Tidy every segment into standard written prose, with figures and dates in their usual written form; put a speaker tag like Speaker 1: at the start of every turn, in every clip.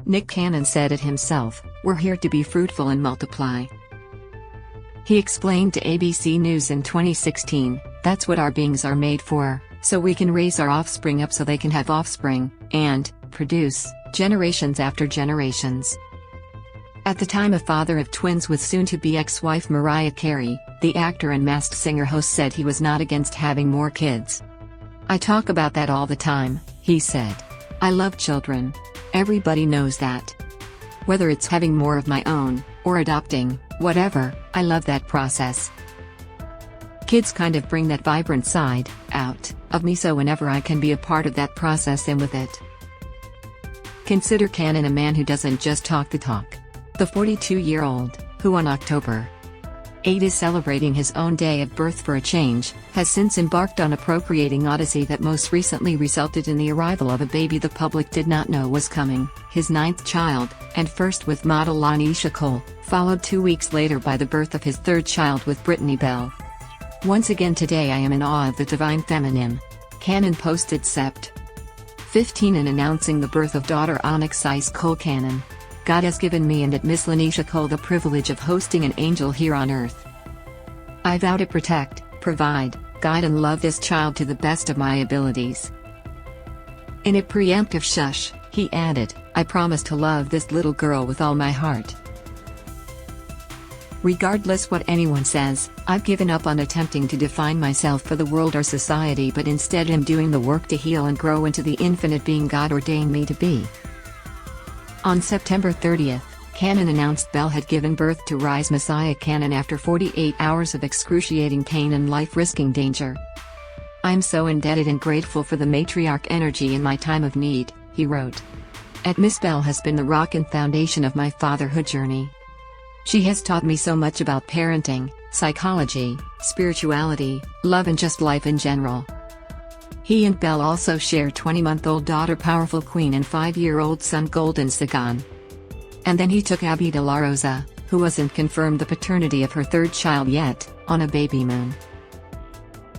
Speaker 1: Nick Cannon said it himself, "We're here to be fruitful and multiply." He explained to ABC News in 2016, "That's what our beings are made for, so we can raise our offspring up so they can have offspring, and produce generations after generations." At the time, a father of twins with soon-to-be ex-wife Mariah Carey, the actor and Masked Singer host said he was not against having more kids. "I talk about that all the time," he said. "I love children. Everybody knows that. Whether it's having more of my own, or adopting, whatever, I love that process. Kids kind of bring that vibrant side out of me, so whenever I can be a part of that process, I'm with it." Consider Cannon a man who doesn't just talk the talk. The 42-year-old, who on October 8 is celebrating his own day of birth for a change, has since embarked on a procreating odyssey that most recently resulted in the arrival of a baby the public did not know was coming, his 9th child, and first with model Lanisha Cole, followed 2 weeks later by the birth of his 3rd child with Brittany Bell. "Once again today I am in awe of the divine feminine," Cannon posted Sept. 15 in announcing the birth of daughter Onyx Ice Cole Cannon. "God has given me and at Miss Lanisha Cole the privilege of hosting an angel here on earth. I vow to protect, provide, guide and love this child to the best of my abilities." In a preemptive shush, he added, "I promise to love this little girl with all my heart. Regardless what anyone says, I've given up on attempting to define myself for the world or society, but instead am doing the work to heal and grow into the infinite being God ordained me to be." On September 30, Cannon announced Bell had given birth to Rise Messiah Cannon after 48 hours of excruciating pain and life-risking danger. "I'm so indebted and grateful for the matriarch energy in my time of need," he wrote. "At Miss Bell has been the rock and foundation of my fatherhood journey. She has taught me so much about parenting, psychology, spirituality, love and just life in general." He and Bell also share 20-month-old daughter Powerful Queen and 5-year-old son Golden Sagan. And then he took Abby De La Rosa, who wasn't confirmed the paternity of her 3rd child yet, on a baby moon.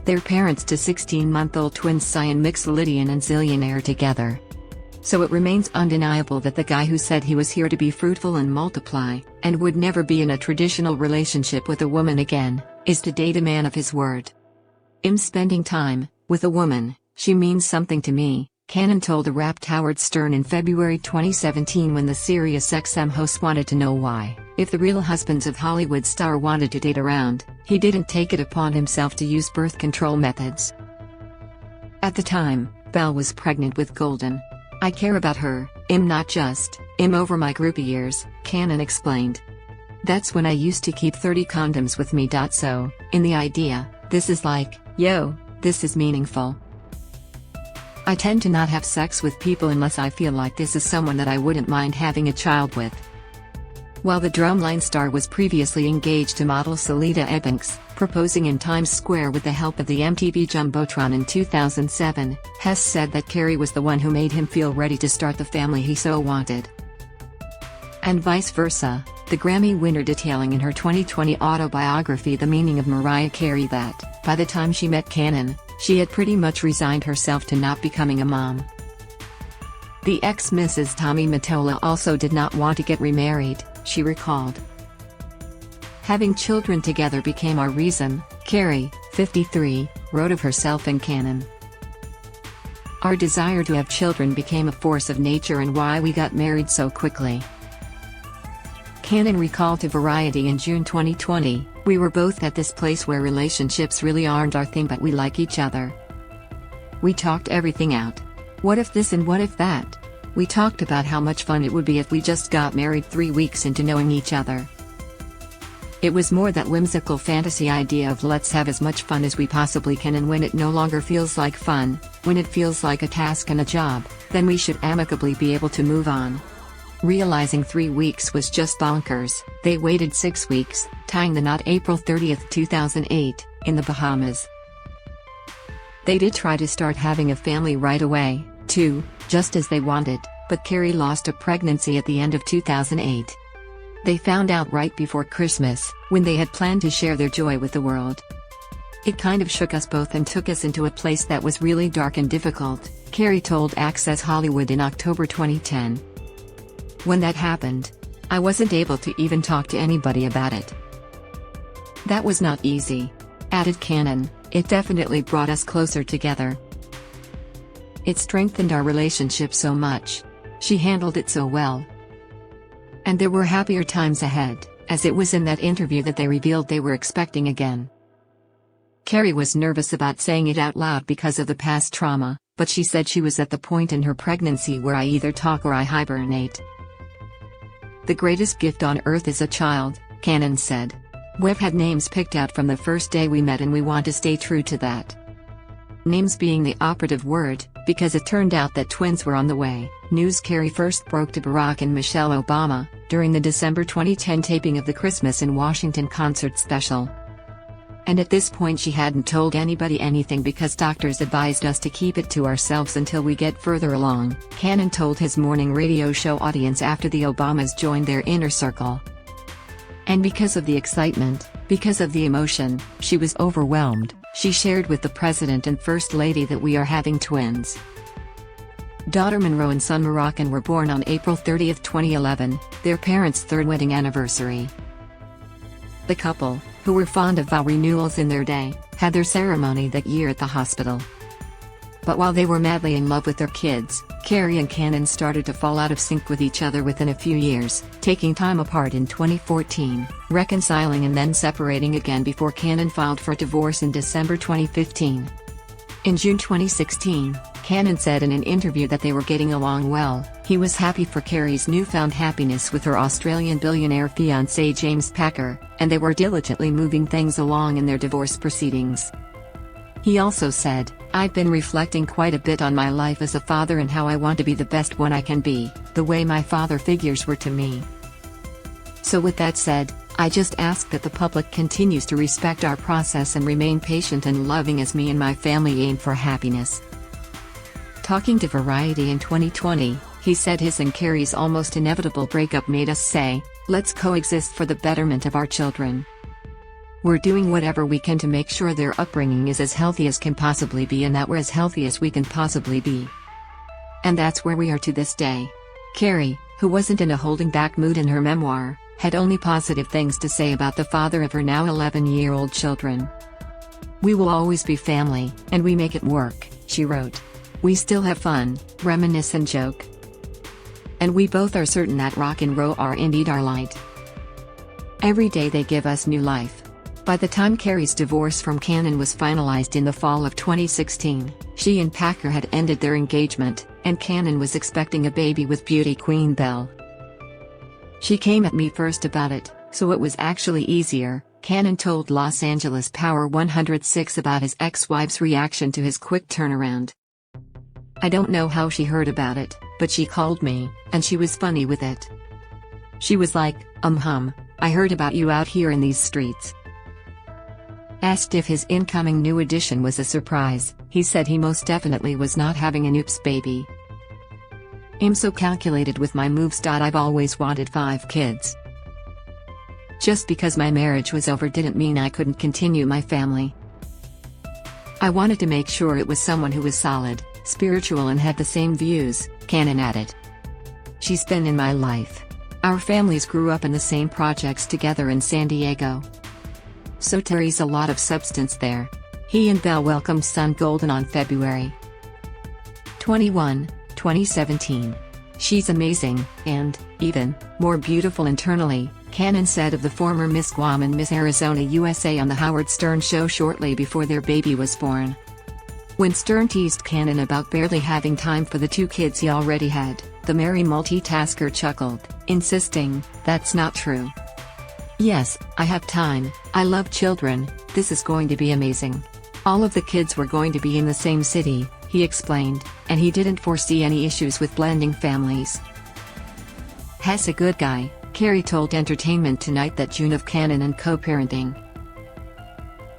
Speaker 1: They're parents to 16-month-old twins Cyan Mixolydian and Zillionaire together. So it remains undeniable that the guy who said he was here to be fruitful and multiply, and would never be in a traditional relationship with a woman again, is to date a man of his word. "I'm spending time with a woman. She means something to me," Cannon told the Wrapped Howard Stern in February 2017 when the SiriusXM host wanted to know why, if the Real Husbands of Hollywood star wanted to date around, he didn't take it upon himself to use birth control methods. At the time, Bell was pregnant with Golden. "I care about her, I'm not just, I'm over my groupie years," Cannon explained. "That's when I used to keep 30 condoms with me. So, in the idea, this is like, yo, this is meaningful. I tend to not have sex with people unless I feel like this is someone that I wouldn't mind having a child with." While the Drumline star was previously engaged to model Salida Ebanks, proposing in Times Square with the help of the MTV Jumbotron in 2007, Hess said that Carey was the one who made him feel ready to start the family he so wanted. And vice versa, the Grammy winner detailing in her 2020 autobiography The Meaning of Mariah Carey that, by the time she met Cannon, she had pretty much resigned herself to not becoming a mom. The ex-Mrs. Tommy Mottola also did not want to get remarried, she recalled. "Having children together became our reason," Carey, 53, wrote of herself and Cannon. "Our desire to have children became a force of nature and why we got married so quickly." Cannon recalled to Variety in June 2020, "We were both at this place where relationships really aren't our thing, but we like each other. We talked everything out. What if this and what if that? We talked about how much fun it would be if we just got married 3 weeks into knowing each other. It was more that whimsical fantasy idea of let's have as much fun as we possibly can, and when it no longer feels like fun, when it feels like a task and a job, then we should amicably be able to move on." Realizing 3 weeks was just bonkers, they waited 6 weeks, tying the knot April 30, 2008, in the Bahamas. They did try to start having a family right away, too, just as they wanted, but Carey lost a pregnancy at the end of 2008. They found out right before Christmas, when they had planned to share their joy with the world. "It kind of shook us both and took us into a place that was really dark and difficult," Carey told Access Hollywood in October 2010. When that happened, I wasn't able to even talk to anybody about it. That was not easy," added Cannon. "It definitely brought us closer together. It strengthened our relationship so much. She handled it so well. And there were happier times ahead, as it was in that interview that they revealed they were expecting again." Carey was nervous about saying it out loud because of the past trauma, but she said she was at the point in her pregnancy where I either talk or I hibernate. "The greatest gift on earth is a child," Cannon said. "We've had names picked out from the first day we met and we want to stay true to that. Names being the operative word, because it turned out that twins were on the way." News Carey first broke to Barack and Michelle Obama during the December 2010 taping of the Christmas in Washington concert special. And at this point she hadn't told anybody anything because doctors advised us to keep it to ourselves until we get further along, Cannon told his morning radio show audience after the Obamas joined their inner circle. And because of the excitement, because of the emotion, she was overwhelmed. She shared with the President and First Lady that we are having twins. Daughter Monroe and son Moroccan were born on April 30, 2011, their parents' third wedding anniversary. The couple, who were fond of vow renewals in their day, had their ceremony that year at the hospital. But while they were madly in love with their kids, Carey and Cannon started to fall out of sync with each other within a few years, taking time apart in 2014, reconciling and then separating again before Cannon filed for divorce in December 2015. In June 2016, Cannon said in an interview that they were getting along well. He was happy for Carey's newfound happiness with her Australian billionaire fiancé James Packer, and they were diligently moving things along in their divorce proceedings. He also said, "I've been reflecting quite a bit on my life as a father and how I want to be the best one I can be, the way my father figures were to me. So with that said, I just ask that the public continues to respect our process and remain patient and loving as me and my family aim for happiness." Talking to Variety in 2020, he said his and Carey's almost inevitable breakup made us say, "Let's coexist for the betterment of our children. We're doing whatever we can to make sure their upbringing is as healthy as can possibly be and that we're as healthy as we can possibly be." And that's where we are to this day. Carey, who wasn't in a holding back mood in her memoir, had only positive things to say about the father of her now 11-year-old children. "We will always be family, and we make it work," she wrote. "We still have fun, reminisce and joke. And we both are certain that rock and roll are indeed our light. Every day they give us new life." By the time Carey's divorce from Cannon was finalized in the fall of 2016, she and Packer had ended their engagement, and Cannon was expecting a baby with beauty queen Belle. "She came at me first about it, so it was actually easier," Cannon told Los Angeles Power 106 about his ex-wife's reaction to his quick turnaround. "I don't know how she heard about it, but she called me, and she was funny with it. She was like, I heard about you out here in these streets." Asked if his incoming new addition was a surprise, he said he most definitely was not having an oops baby. "I'm so calculated with my moves. I've always wanted 5 kids. Just because my marriage was over didn't mean I couldn't continue my family. I wanted to make sure it was someone who was solid, spiritual and had the same views," Cannon added. "She's been in my life. Our families grew up in the same projects together in San Diego. So Terry's a lot of substance there." He and Belle welcomed son Golden on February 21, 2017. "She's amazing, and, even, more beautiful internally," Cannon said of the former Miss Guam and Miss Arizona USA on the Howard Stern show shortly before their baby was born. When Stern teased Cannon about barely having time for the 2 kids he already had, the merry multitasker chuckled, insisting, "That's not true. Yes, I have time, I love children, this is going to be amazing. All of the kids were going to be in the same city," he explained, and he didn't foresee any issues with blending families. "Has a good guy," Carey told Entertainment Tonight that June of Cannon and co-parenting.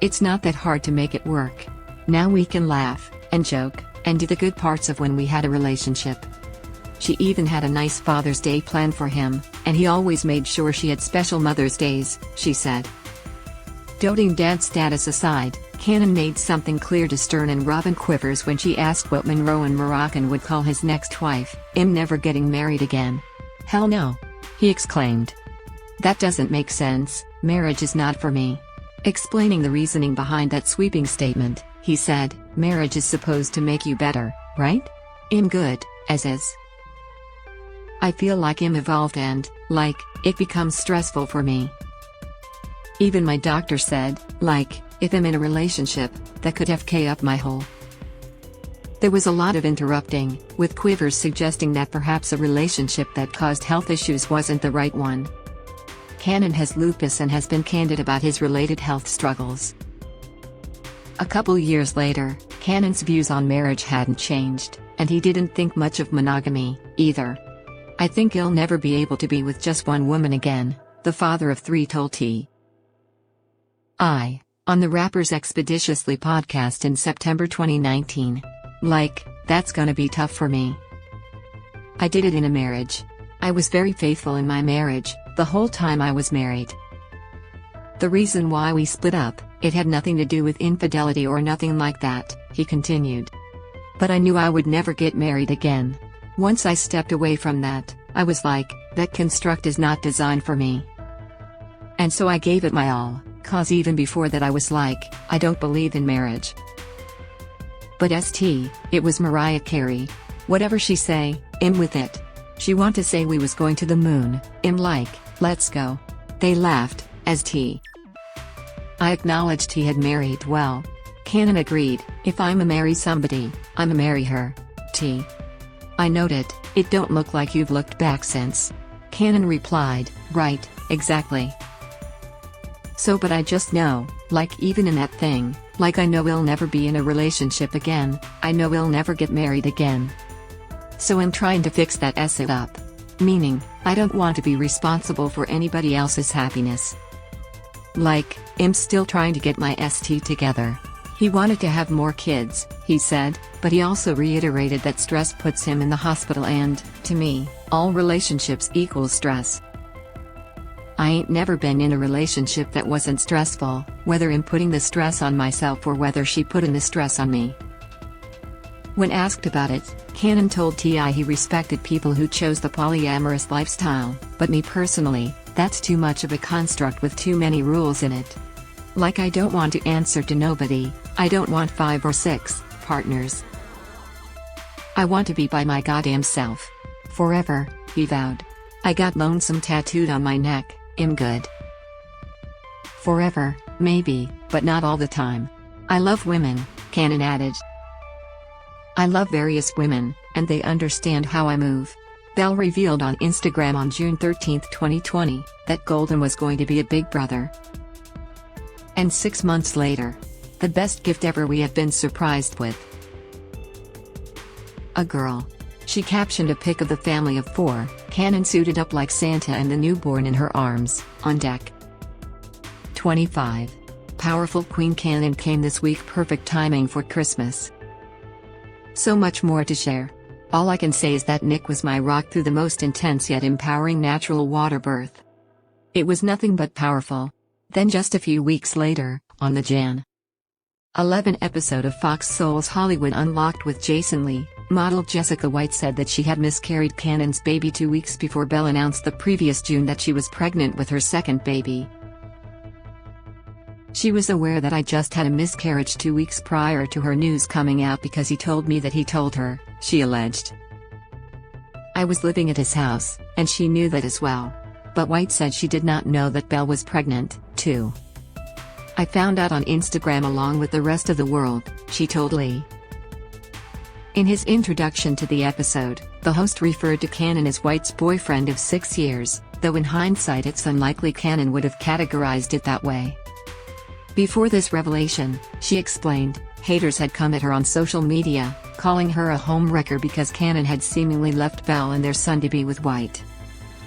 Speaker 1: "It's not that hard to make it work. Now we can laugh, and joke, and do the good parts of when we had a relationship. She even had a nice Father's Day planned for him, and he always made sure she had special Mother's Days," she said. Doting dad status aside, Cannon made something clear to Stern and Robin Quivers when she asked what Monroe and Moroccan would call his next wife, "I'm never getting married again. "Hell no!" he exclaimed. "That doesn't make sense, marriage is not for me." Explaining the reasoning behind that sweeping statement, he said, "Marriage is supposed to make you better, right? I'm good, as is. I feel like I'm evolved and, like, it becomes stressful for me. Even my doctor said, like, if I'm in a relationship, that could FK up my whole." There was a lot of interrupting, with quivers suggesting that perhaps a relationship that caused health issues wasn't the right one. Cannon has lupus and has been candid about his related health struggles. A couple years later, Cannon's views on marriage hadn't changed, and he didn't think much of monogamy, either. "I think he'll never be able to be with just one woman again," the father of three told T.I. on the Rappers Expeditiously podcast in September 2019. "Like, that's gonna be tough for me. I did it in a marriage. I was very faithful in my marriage, the whole time I was married. The reason why we split up, it had nothing to do with infidelity or nothing like that," he continued. "But I knew I would never get married again. Once I stepped away from that, I was like, that construct is not designed for me. And so I gave it my all, 'cause even before that I was like, I don't believe in marriage." But it was Mariah Carey. "Whatever she say, I'm with it. She want to say we was going to the moon, I'm like, let's go." They laughed, as I acknowledged he had married well. Cannon agreed, "If I'ma marry somebody, I'ma marry her." I noted, "It don't look like you've looked back since." Cannon replied, "Right, exactly. So but I just know, like even in that thing, like I know we'll never be in a relationship again, I know we'll never get married again. So I'm trying to fix that it up. Meaning, I don't want to be responsible for anybody else's happiness. Like, I'm still trying to get my ST together." He wanted to have more kids, he said, but he also reiterated that stress puts him in the hospital and, to me, all relationships equal stress. "I ain't never been in a relationship that wasn't stressful, whether I'm putting the stress on myself or whether she putting the stress on me." When asked about it, Cannon told T.I. he respected people who chose the polyamorous lifestyle, but me personally, that's too much of a construct with too many rules in it. Like I don't want to answer to nobody, I don't want 5 or 6 partners. I want to be by my goddamn self. Forever, he vowed. "I got lonesome tattooed on my neck, I'm good. Forever, maybe, but not all the time. I love women," Cannon added. "I love various women, and they understand how I move." Bell revealed on Instagram on June 13, 2020, that Golden was going to be a big brother. And 6 months later, "The best gift ever we have been surprised with. A girl." She captioned a pic of the family of 4, Cannon suited up like Santa and the newborn in her arms, on deck. 25. Powerful Queen Cannon came this week, perfect timing for Christmas. So much more to share. All I can say is that Nick was my rock through the most intense yet empowering natural water birth. It was nothing but powerful. Then just a few weeks later, on the Jan. 11 episode of Fox Soul's Hollywood Unlocked with Jason Lee, model Jessica White said that she had miscarried Cannon's baby 2 weeks before Belle announced the previous June that she was pregnant with her second baby. "She was aware that I just had a miscarriage 2 weeks prior to her news coming out because he told me that he told her," she alleged. "I was living at his house, and she knew that as well. But White said she did not know that Belle was pregnant, too. I found out on Instagram along with the rest of the world," she told Lee. In his introduction to the episode, the host referred to Cannon as White's boyfriend of 6 years, though in hindsight it's unlikely Cannon would have categorized it that way. Before this revelation, she explained, haters had come at her on social media, calling her a homewrecker because Cannon had seemingly left Belle and their son to be with White.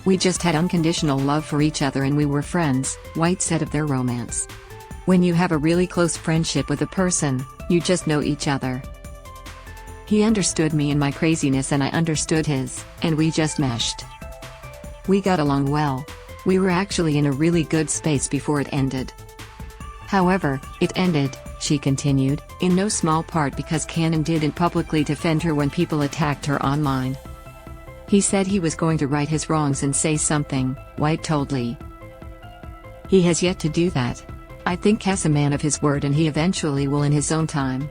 Speaker 1: "We just had unconditional love for each other and we were friends," White said of their romance. "When you have a really close friendship with a person, you just know each other. He understood me and my craziness and I understood his, and we just meshed. We got along well. We were actually in a really good space before it ended. However, it ended," she continued, "in no small part because Cannon didn't publicly defend her when people attacked her online. He said he was going to right his wrongs and say something, White told Lee. He has yet to do that. I think Cass a man of his word and he eventually will in his own time.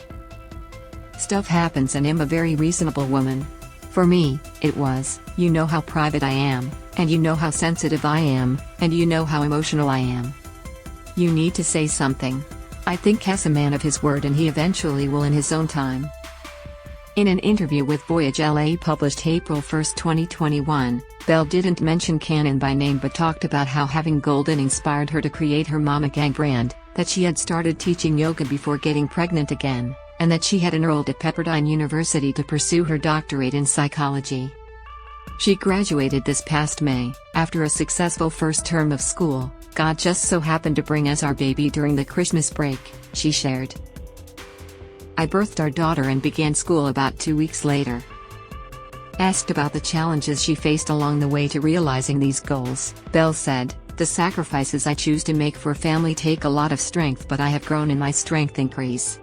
Speaker 1: Stuff happens and I'm a very reasonable woman. For me, it was, you know how private I am, and you know how sensitive I am, and you know how emotional I am. You need to say something. I think Cass a man of his word and he eventually will in his own time. In an interview with Voyage LA published April 1, 2021, Belle didn't mention Cannon by name but talked about how having Golden inspired her to create her Mama Gang brand, that she had started teaching yoga before getting pregnant again, and that she had enrolled at Pepperdine University to pursue her doctorate in psychology. She graduated this past May, after a successful first term of school. God just so happened to bring us our baby during the Christmas break, she shared. I birthed our daughter and began school about 2 weeks later. Asked about the challenges she faced along the way to realizing these goals, Belle said, "The sacrifices I choose to make for family take a lot of strength, but I have grown and my strength increase."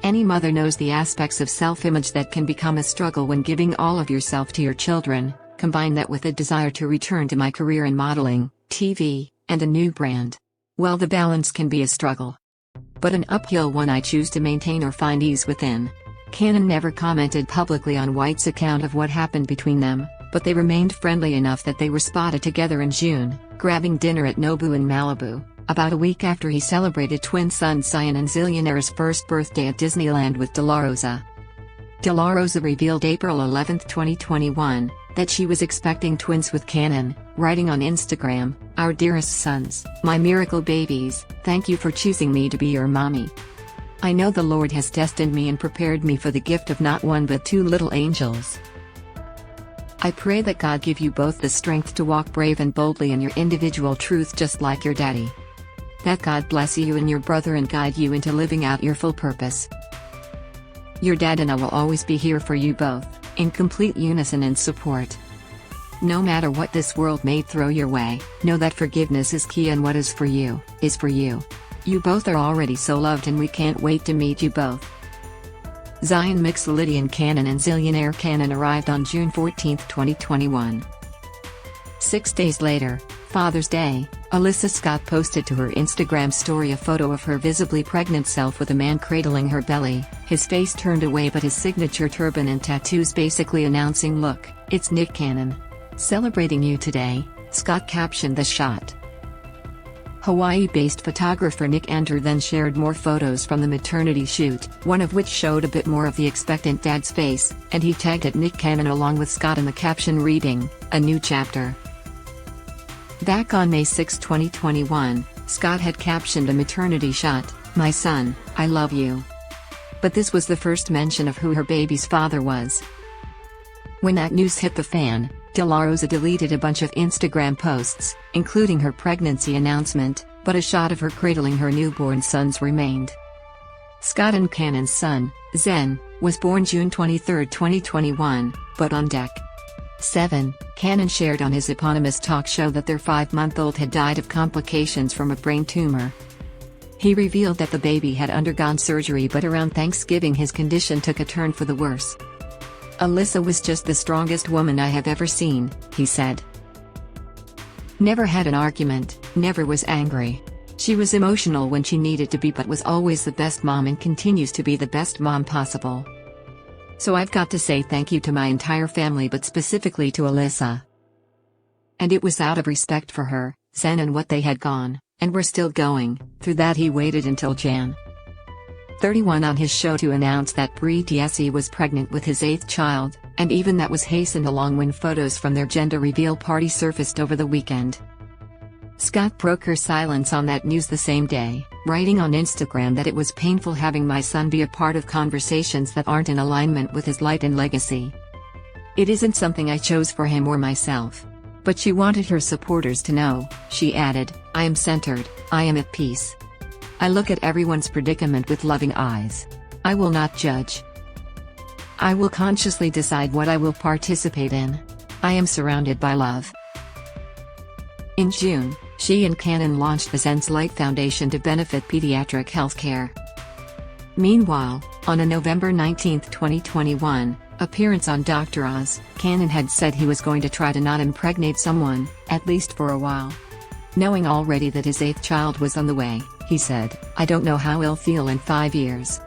Speaker 1: Any mother knows the aspects of self-image that can become a struggle when giving all of yourself to your children. Combine that with a desire to return to my career in modeling, TV, and a new brand. Well, the balance can be a struggle. But an uphill one I choose to maintain or find ease within. Cannon never commented publicly on White's account of what happened between them, but they remained friendly enough that they were spotted together in June, grabbing dinner at Nobu in Malibu, about a week after he celebrated twin sons Zion and Zillionaire's first birthday at Disneyland with De La Rosa. De La Rosa revealed April 11, 2021, that she was expecting twins with Cannon, writing on Instagram, "Our dearest sons, my miracle babies, thank you for choosing me to be your mommy. I know the Lord has destined me and prepared me for the gift of not one but two little angels. I pray that God give you both the strength to walk brave and boldly in your individual truth just like your daddy. That God bless you and your brother and guide you into living out your full purpose. Your dad and I will always be here for you both, in complete unison and support. No matter what this world may throw your way, know that forgiveness is key and what is for you, is for you. You both are already so loved and we can't wait to meet you both." Zion Mixolydian Cannon and Zillionaire Cannon arrived on June 14, 2021. 6 days later, Father's Day, Alyssa Scott posted to her Instagram story a photo of her visibly pregnant self with a man cradling her belly, his face turned away but his signature turban and tattoos basically announcing, "Look, it's Nick Cannon. Celebrating you today," Scott captioned the shot. Hawaii-based photographer Nick Andrew then shared more photos from the maternity shoot, one of which showed a bit more of the expectant dad's face, and he tagged at Nick Cannon along with Scott in the caption reading, "A new chapter." Back on May 6, 2021, Scott had captioned a maternity shot, "My son, I love you." But this was the first mention of who her baby's father was. When that news hit the fan, De La Rosa deleted a bunch of Instagram posts, including her pregnancy announcement, but a shot of her cradling her newborn sons remained. Scott and Cannon's son, Zen, was born June 23, 2021, but on deck 7, Cannon shared on his eponymous talk show that their 5-month-old had died of complications from a brain tumor. He revealed that the baby had undergone surgery but around Thanksgiving his condition took a turn for the worse. "Alyssa was just the strongest woman I have ever seen," he said. "Never had an argument, never was angry. She was emotional when she needed to be but was always the best mom and continues to be the best mom possible. So I've got to say thank you to my entire family but specifically to Alyssa. And it was out of respect for her, Zen and what they had gone, and were still going, through that he waited until Jan. 31 on his show to announce that Brie Diesse was pregnant with his 8th child, and even that was hastened along when photos from their gender reveal party surfaced over the weekend. Scott broke her silence on that news the same day, writing on Instagram that it was painful having my son be a part of conversations that aren't in alignment with his light and legacy. It isn't something I chose for him or myself. But she wanted her supporters to know, she added, "I am centered, I am at peace. I look at everyone's predicament with loving eyes. I will not judge. I will consciously decide what I will participate in. I am surrounded by love." In June, she and Cannon launched the Zen's Light Foundation to benefit pediatric health care. Meanwhile, on a November 19, 2021, appearance on Dr. Oz, Cannon had said he was going to try to not impregnate someone, at least for a while. Knowing already that his 8th child was on the way, he said, "I don't know how I'll feel in 5 years."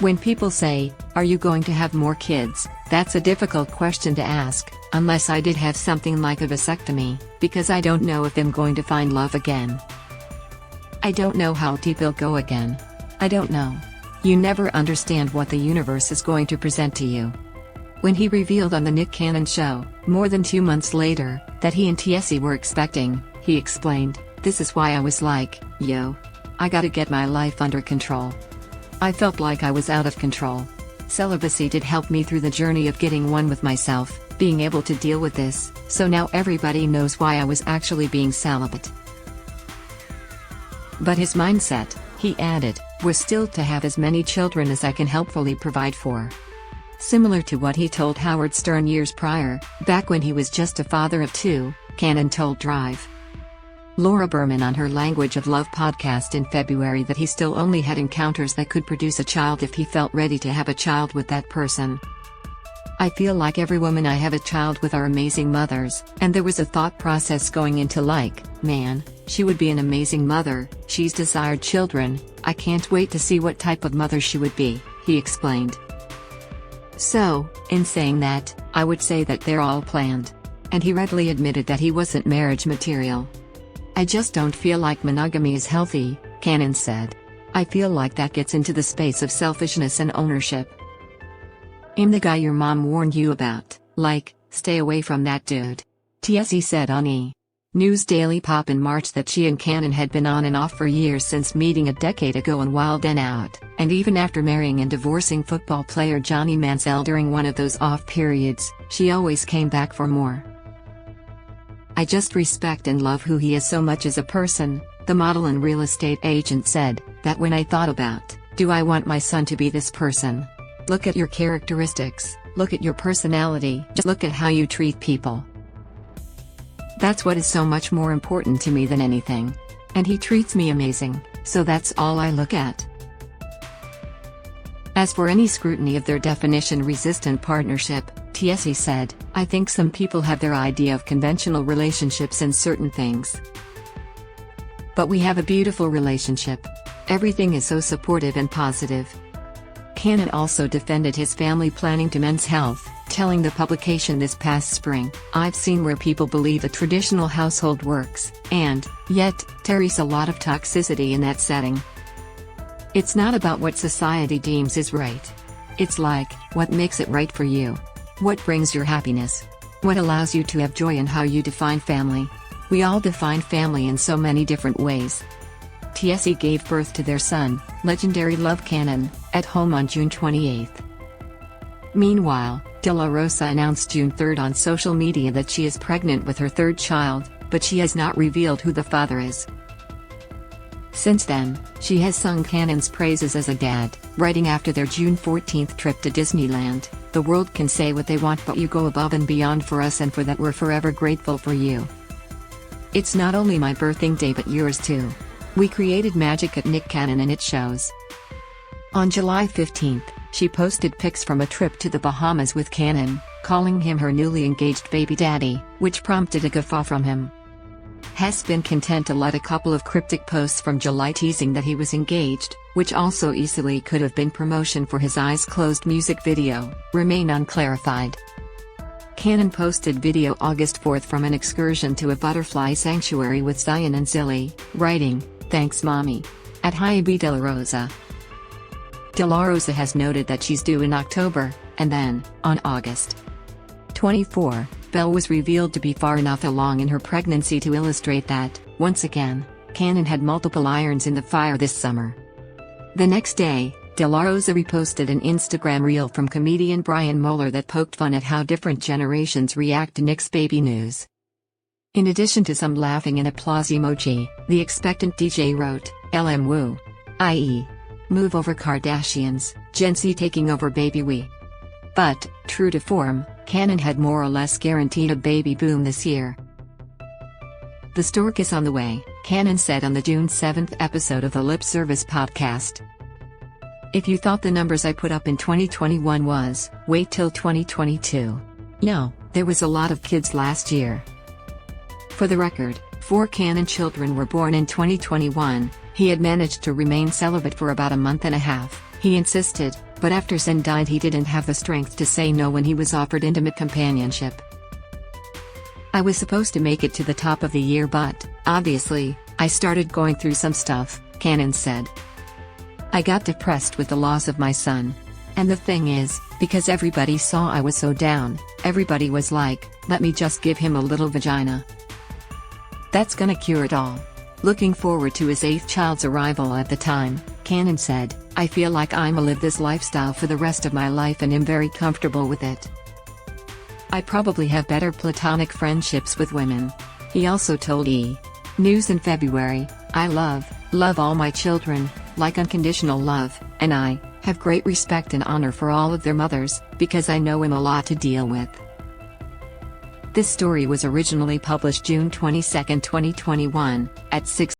Speaker 1: When people say, "Are you going to have more kids?" that's a difficult question to ask, unless I did have something like a vasectomy, because I don't know if I'm going to find love again. I don't know how deep it'll go again. I don't know. You never understand what the universe is going to present to you. When he revealed on the Nick Cannon show, more than 2 months later, that he and Tiesi were expecting, he explained, "This is why I was like, yo. I gotta get my life under control. I felt like I was out of control. Celibacy did help me through the journey of getting one with myself, being able to deal with this, so now everybody knows why I was actually being celibate." But his mindset, he added, was still to have as many children as I can helpfully provide for. Similar to what he told Howard Stern years prior, back when he was just a father of 2, Cannon told Drive. Laura Berman on her Language of Love podcast in February that he still only had encounters that could produce a child if he felt ready to have a child with that person. "I feel like every woman I have a child with are amazing mothers, and there was a thought process going into like, man, she would be an amazing mother, she's desired children, I can't wait to see what type of mother she would be," he explained. So, in saying that, I would say that they're all planned. And he readily admitted that he wasn't marriage material. "I just don't feel like monogamy is healthy," Cannon said. "I feel like that gets into the space of selfishness and ownership. I'm the guy your mom warned you about, like, stay away from that dude," Tiesi said on E! News Daily Pop in March that she and Cannon had been on and off for years since meeting a decade ago in Wild 'N Out, and even after marrying and divorcing football player Johnny Manziel during one of those off periods, she always came back for more. "I just respect and love who he is so much as a person," the model and real estate agent said, "that when I thought about, do I want my son to be this person? Look at your characteristics, look at your personality, just look at how you treat people. That's what is so much more important to me than anything. And he treats me amazing, so that's all I look at." As for any scrutiny of their definition-resistant partnership, Tiesi said, "I think some people have their idea of conventional relationships and certain things. But we have a beautiful relationship. Everything is so supportive and positive." Cannon also defended his family planning to Men's Health, telling the publication this past spring, "I've seen where people believe a traditional household works, and, yet, there's a lot of toxicity in that setting. It's not about what society deems is right. It's like, what makes it right for you? What brings your happiness? What allows you to have joy in how you define family? We all define family in so many different ways." Tiesi gave birth to their son, legendary Love Cannon, at home on June 28. Meanwhile, De La Rosa announced June 3 on social media that she is pregnant with her 3rd child, but she has not revealed who the father is. Since then, she has sung Cannon's praises as a dad, writing after their June 14 trip to Disneyland, "The world can say what they want, but you go above and beyond for us, and for that we're forever grateful for you. It's not only my birthday but yours too. We created magic at Nick Cannon and it shows." On July 15, she posted pics from a trip to the Bahamas with Cannon, calling him her newly engaged baby daddy, which prompted a guffaw from him. Has been content to let a couple of cryptic posts from July teasing that he was engaged, which also easily could have been promotion for his Eyes Closed music video, remain unclarified. Cannon posted video August 4 from an excursion to a butterfly sanctuary with Zion and Zilly, writing, "Thanks mommy," at Hyabi De La Rosa. De La Rosa has noted that she's due in October, and then, on August 24, Belle was revealed to be far enough along in her pregnancy to illustrate that, once again, Cannon had multiple irons in the fire this summer. The next day, De La Rosa reposted an Instagram reel from comedian Brian Moeller that poked fun at how different generations react to Nick's baby news. In addition to some laughing and applause emoji, the expectant DJ wrote, "LM Woo. I.e. Move over Kardashians, Gen Z taking over baby we." But, true to form, Cannon had more or less guaranteed a baby boom this year. "The stork is on the way," Cannon said on the June 7 episode of the Lip Service podcast. If you thought the numbers I put up in 2021 was, wait till 2022. No, there was a lot of kids last year. For the record, 4 Cannon children were born in 2021. He had managed to remain celibate for about a month and a half, he insisted, but after Zen died he didn't have the strength to say no when he was offered intimate companionship. I was supposed to make it to the top of the year but, obviously, I started going through some stuff, Cannon said. I got depressed with the loss of my son. And the thing is, because everybody saw I was so down, everybody was like, let me just give him a little vagina. That's gonna cure it all. Looking forward to his 8th child's arrival at the time, Cannon said, I feel like I'ma live this lifestyle for the rest of my life and am very comfortable with it. I probably have better platonic friendships with women. He also told E! News in February, I love all my children, like unconditional love, and I have great respect and honor for all of their mothers, because I know I'm a lot to deal with. This story was originally published June 22, 2021, at 6